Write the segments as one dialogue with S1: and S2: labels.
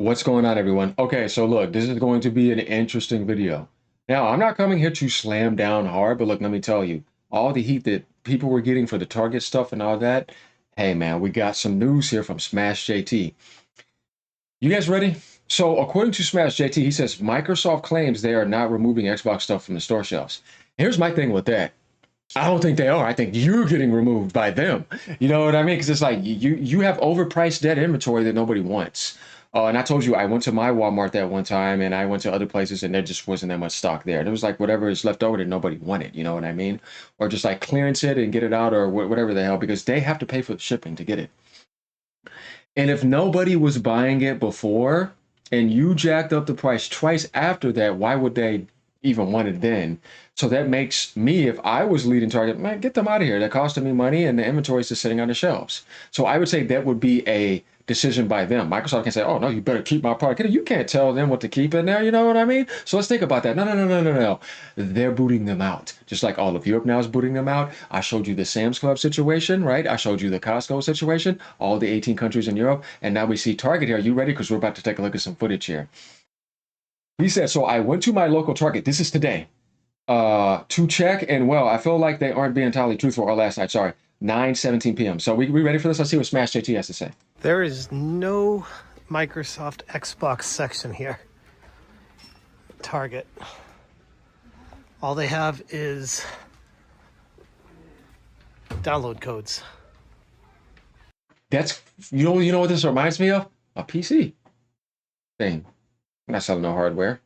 S1: What's going on, everyone? Okay, so look, this is going to be an interesting video. Now, I'm not coming here to slam down hard, but look, let me tell you, all the heat that people were getting for the Target stuff and all that, hey man, we got some news here from Smash JT. You guys ready? So, according to Smash JT, he says Microsoft claims they are not removing Xbox stuff from the store shelves. Here's my thing with that. I don't think they are. I think you're getting removed by them. You know what I mean? Because it's like you have overpriced dead inventory that nobody wants. And I told you I went to my Walmart that one time, and I went to other places, and there just wasn't that much stock there. And it was like whatever is left over that nobody wanted. You know what I mean? Or just like clearance it and get it out, or whatever the hell, because they have to pay for the shipping to get it. And if nobody was buying it before, and you jacked up the price twice after that, why would they even want it then? So that makes me, if I was leading Target, man, get them out of here. That costing me money, and the inventory is just sitting on the shelves. So I would say that would be a decision by them. Microsoft can say, "Oh no, you better keep my product." You can't tell them what to keep in there. You know what I mean? So let's think about that. No, no, no, no, no, no. They're booting them out, just like all of Europe now is booting them out. I showed you the Sam's Club situation, right? I showed you the Costco situation, all the 18 countries in Europe, and now we see Target here. Are you ready? Because we're about to take a look at some footage here. He said, "So I went to my local Target. This is today." To check, and well, I feel like they aren't being entirely truthful, or last night, sorry, 9:17 p.m. So we ready for this? Let's see what Smash JT has to say.
S2: There is no Microsoft Xbox section here. Target. All they have is download codes.
S1: That's, you know what this reminds me of? A PC thing. I'm not selling no hardware.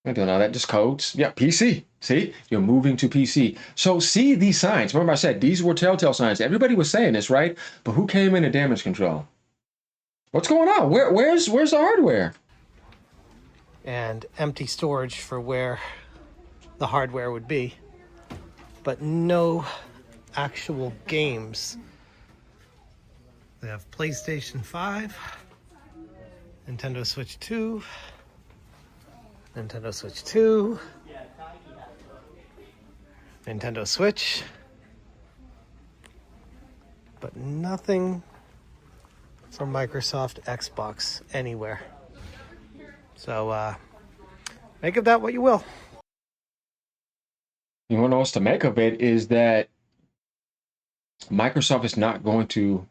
S1: I'm not doing all that, just codes. Yeah, PC. See, you're moving to PC. So see these signs. Remember I said these were telltale signs. Everybody was saying this, right? But who came into damage control? What's going on? Where's the hardware?
S2: And empty storage for where the hardware would be. But no actual games. They have PlayStation 5, Nintendo Switch 2, Nintendo Switch 2, Nintendo Switch, but nothing from Microsoft Xbox anywhere. So make of that what you will.
S1: You want to know what's to make of it is that Microsoft is not going to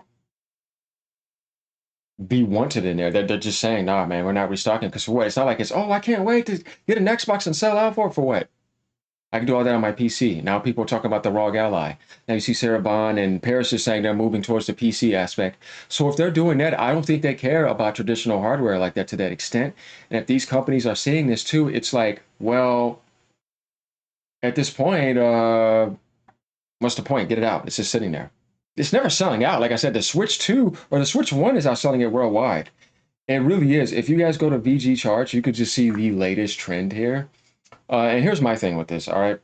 S1: be wanted in there. They're just saying, nah, man, we're not restocking. Because for what? It's not like it's, oh, I can't wait to get an Xbox and sell out for what? I can do all that on my PC. Now people are talking about the ROG Ally. Now you see Sarah Bond and Paris is saying they're moving towards the PC aspect. So if they're doing that, I don't think they care about traditional hardware like that to that extent. And if these companies are seeing this too, it's like, well, at this point, what's the point? Get it out. It's just sitting there. It's never selling out. Like I said, the Switch 2 or the Switch 1 is outselling it worldwide. It really is. If you guys go to VG charts, you could just see the latest trend here. And here's my thing with this, all right?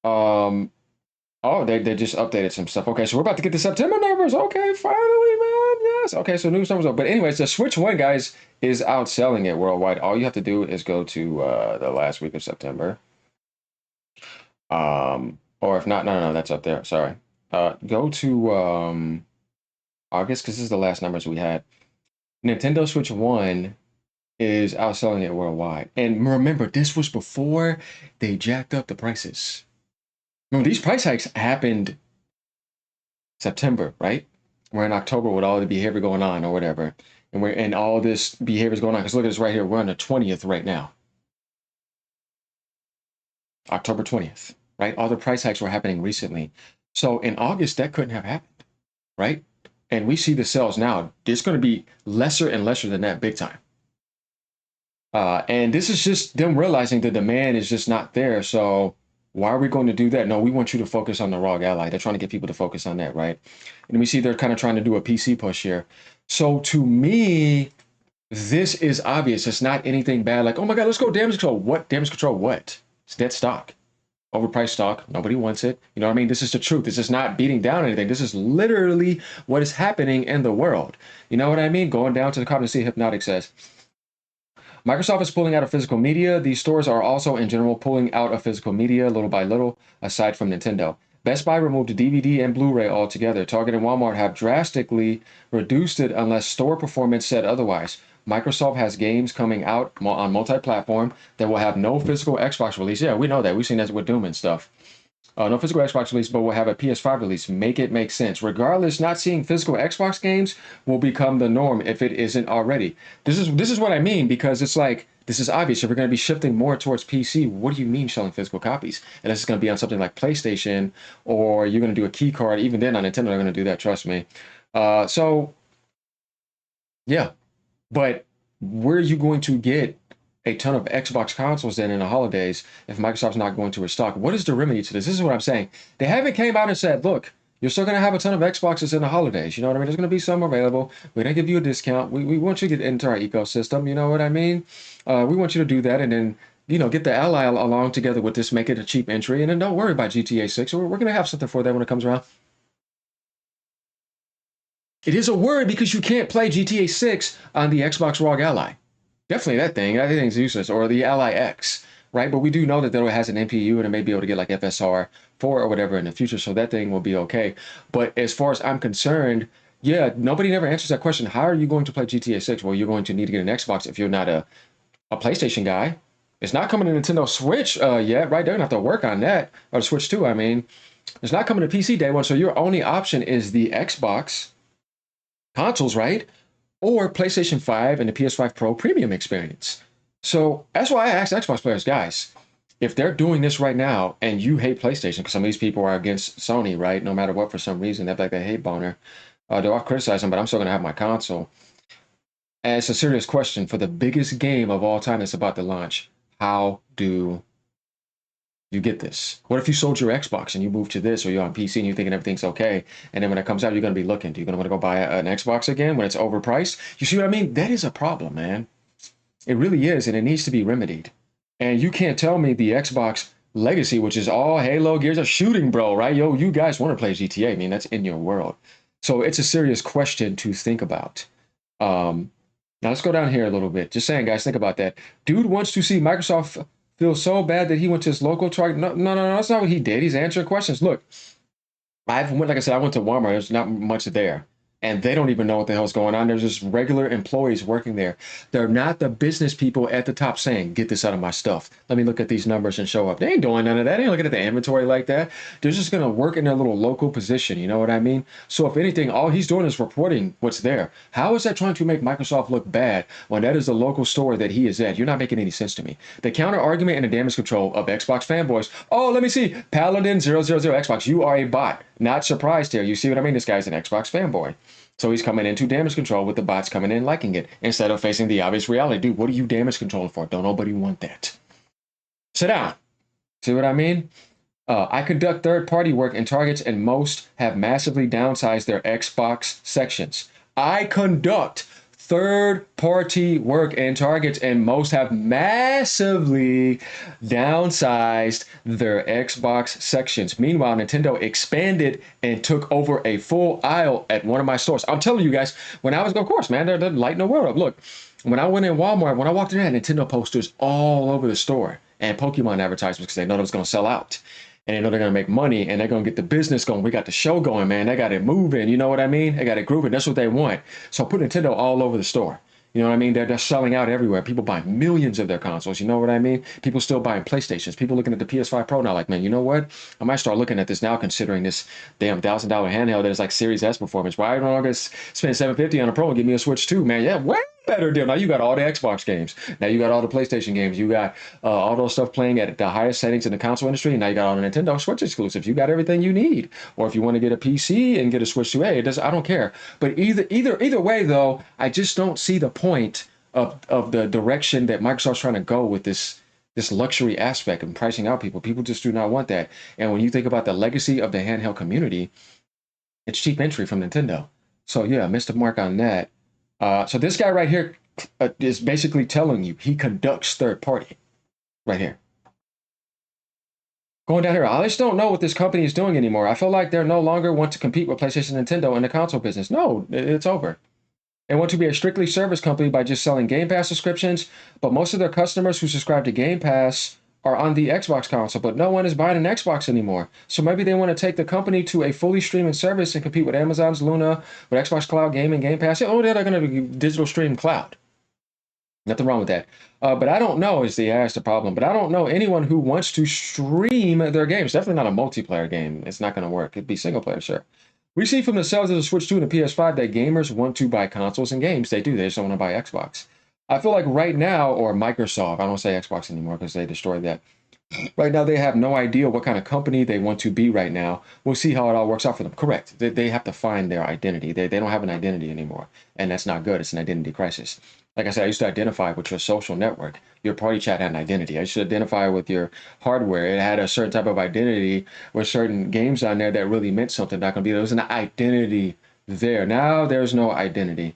S1: Oh, they just updated some stuff. Okay, so we're about to get the September numbers. Okay, finally, man. Yes. Okay, so news numbers up. But anyways, the Switch 1, guys, is outselling it worldwide. All you have to do is go to the last week of September. Or if not, no, that's up there. Sorry. Go to August, because this is the last numbers we had. Nintendo Switch 1 is outselling it worldwide. And remember, this was before they jacked up the prices. Remember, these price hikes happened September, right? We're in October with all the behavior going on or whatever. And all this behavior is going on. Because look at this right here. We're on the 20th right now. October 20th, right? All the price hikes were happening recently. So in August, that couldn't have happened, right? And we see the sales now. It's going to be lesser and lesser than that big time. And this is just them realizing the demand is just not there. So why are we going to do that? No, we want you to focus on the ROG Ally. They're trying to get people to focus on that, right? And we see they're kind of trying to do a PC push here. So to me, this is obvious. It's not anything bad. Like, oh my God, let's go damage control. What? Damage control what? It's dead stock. Overpriced stock. Nobody wants it. You know what I mean? This is the truth. This is not beating down anything. This is literally what is happening in the world. You know what I mean? Going down to the comment, see Hypnotic says, Microsoft is pulling out of physical media. These stores are also in general pulling out of physical media little by little, aside from Nintendo. Best Buy removed the DVD and Blu-ray altogether. Target and Walmart have drastically reduced it unless store performance said otherwise. Microsoft has games coming out on multi-platform that will have no physical Xbox release. Yeah, we know that. We've seen that with Doom and stuff. No physical Xbox release, but will have a PS5 release. Make it make sense. Regardless, not seeing physical Xbox games will become the norm if it isn't already. This is what I mean, because it's like, this is obvious. If we're going to be shifting more towards PC, what do you mean selling physical copies? Unless it's going to be on something like PlayStation, or you're going to do a key card. Even then, on Nintendo, they're going to do that. Trust me. So, yeah. But where are you going to get a ton of Xbox consoles then in the holidays if Microsoft's not going to restock? What is the remedy to this? This is what I'm saying. They haven't came out and said, look, you're still going to have a ton of Xboxes in the holidays. You know what I mean? There's going to be some available. We're going to give you a discount. We want you to get into our ecosystem. You know what I mean? We want you to do that, and then, you know, get the ally along together with this, make it a cheap entry, and then don't worry about GTA 6. We're going to have something for that when it comes around. It is a worry because you can't play GTA 6 on the Xbox ROG Ally. Definitely that thing. That thing's useless. Or the Ally X, right? But we do know that it has an NPU and it may be able to get like FSR 4 or whatever in the future, so that thing will be okay. But as far as I'm concerned, yeah, nobody never answers that question. How are you going to play GTA 6? Well, you're going to need to get an Xbox if you're not a PlayStation guy. It's not coming to Nintendo Switch yet, right? They're going to have to work on that. Or the Switch 2, I mean. It's not coming to PC day one, so your only option is the Xbox consoles, right? Or PlayStation 5 and the PS5 Pro premium experience. So that's why I asked Xbox players, guys, if they're doing this right now and you hate PlayStation, because some of these people are against Sony, right? No matter what, for some reason, they're like a hate boner. They'll criticize them, but I'm still going to have my console. And it's a serious question for the biggest game of all time that's about to launch. How do you get this? What if you sold your Xbox and you moved to this, or you're on PC and you're thinking everything's okay, and then when it comes out, you're going to be looking. You're going to want to go buy an Xbox again when it's overpriced? You see what I mean? That is a problem, man. It really is, and it needs to be remedied. And you can't tell me the Xbox legacy, which is all Halo, Gears of shooting, bro, right? Yo, you guys want to play GTA. I mean, that's in your world. So it's a serious question to think about. Now let's go down here a little bit. Just saying, guys, think about that. Dude wants to see Microsoft feel so bad that he went to his local Target. No, that's not what he did. He's answering questions. Look, like I said, I went to Walmart. There's not much there. And they don't even know what the hell's going on. There's just regular employees working there. They're not the business people at the top saying, get this out of my stuff. Let me look at these numbers and show up. They ain't doing none of that. They ain't looking at the inventory like that. They're just going to work in their little local position. You know what I mean? So if anything, all he's doing is reporting what's there. How is that trying to make Microsoft look bad when that is the local store that he is at? You're not making any sense to me. The counter argument and the damage control of Xbox fanboys. Oh, let me see. Paladin000 Xbox. You are a bot. Not surprised here. You see what I mean? This guy's an Xbox fanboy. So he's coming into damage control with the bots coming in liking it instead of facing the obvious reality. Dude, what are you damage controlling for? Don't nobody want that. Sit down. See what I mean? I conduct third-party work in Targets, and most have massively downsized their Xbox sections. I conduct third-party work in Targets, and most have massively downsized their Xbox sections. Meanwhile, Nintendo expanded and took over a full aisle at one of my stores. I'm telling you guys, when I was, of course, man, they're lighting the world up. Look, when I went in Walmart, when I walked in, they had Nintendo posters all over the store and Pokemon advertisements because they know it was going to sell out. And they know they're going to make money and they're going to get the business going. We got the show going, man. They got it moving. You know what I mean? They got it grooving. That's what they want. So put Nintendo all over the store. You know what I mean? They're selling out everywhere. People buying millions of their consoles. You know what I mean? People still buying PlayStations. People looking at the PS5 Pro now like, man, you know what? I might start looking at this now considering this damn $1,000 handheld that is like Series S performance. Why don't I just spend $750 on a Pro and give me a Switch 2, man? Yeah, way better deal. Now you got all the Xbox games. Now you got all the PlayStation games. You got all those stuff playing at the highest settings in the console industry. And now you got all the Nintendo Switch exclusives. You got everything you need. Or if you want to get a PC and get a Switch 2A, it does. I don't care. But either way, though, I just don't see the point of the direction that Microsoft's trying to go with this luxury aspect and pricing out people. People just do not want that. And when you think about the legacy of the handheld community, it's cheap entry from Nintendo. So yeah, missed the mark on that. So this guy right here is basically telling you he conducts third party right here. Going down here, I just don't know what this company is doing anymore. I feel like they're no longer want to compete with PlayStation and Nintendo in the console business. No, it's over. They want to be a strictly service company by just selling Game Pass subscriptions, but most of their customers who subscribe to Game Pass are on the Xbox console, but no one is buying an Xbox anymore. So maybe they want to take the company to a fully streaming service and compete with Amazon's Luna, with Xbox Cloud Gaming, Game Pass. Oh, they're going to be digital stream cloud. Nothing wrong with that. But I don't know is the problem. But I don't know anyone who wants to stream their games. Definitely not a multiplayer game. It's not going to work. It'd be single player, sure. We see from the sales of the Switch 2 and the PS5 that gamers want to buy consoles and games. They do. They just don't want to buy Xbox. I feel like right now, or Microsoft, I don't say Xbox anymore because they destroyed that. Right now, they have no idea what kind of company they want to be right now. We'll see how it all works out for them. Correct. They have to find their identity. They don't have an identity anymore. And that's not good. It's an identity crisis. Like I said, I used to identify with your social network. Your party chat had an identity. I used to identify with your hardware. It had a certain type of identity with certain games on there that really meant something back on. There was an identity there. Now there's no identity.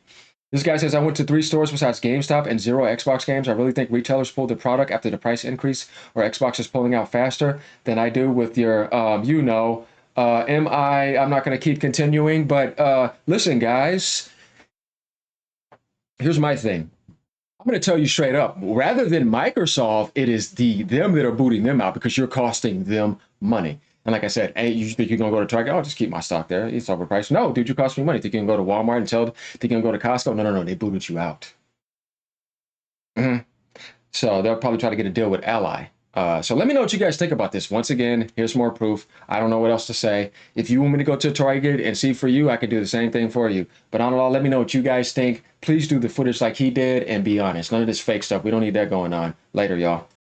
S1: This guy says, I went to 3 stores besides GameStop and 0 Xbox games. I really think retailers pulled the product after the price increase, or Xbox is pulling out faster than I do with your, I'm not going to keep continuing, but listen, guys, here's my thing. I'm going to tell you straight up, rather than Microsoft, it is them that are booting them out because you're costing them money. And like I said, hey, you think you're going to go to Target? Oh, just keep my stock there. It's overpriced. No, dude, you cost me money. Think you can go to Walmart and think you can go to Costco? No. They booted you out. So they'll probably try to get a deal with Ally. So let me know what you guys think about this. Once again, here's more proof. I don't know what else to say. If you want me to go to Target and see for you, I can do the same thing for you. But on all, let me know what you guys think. Please do the footage like he did and be honest. None of this fake stuff. We don't need that going on. Later, y'all.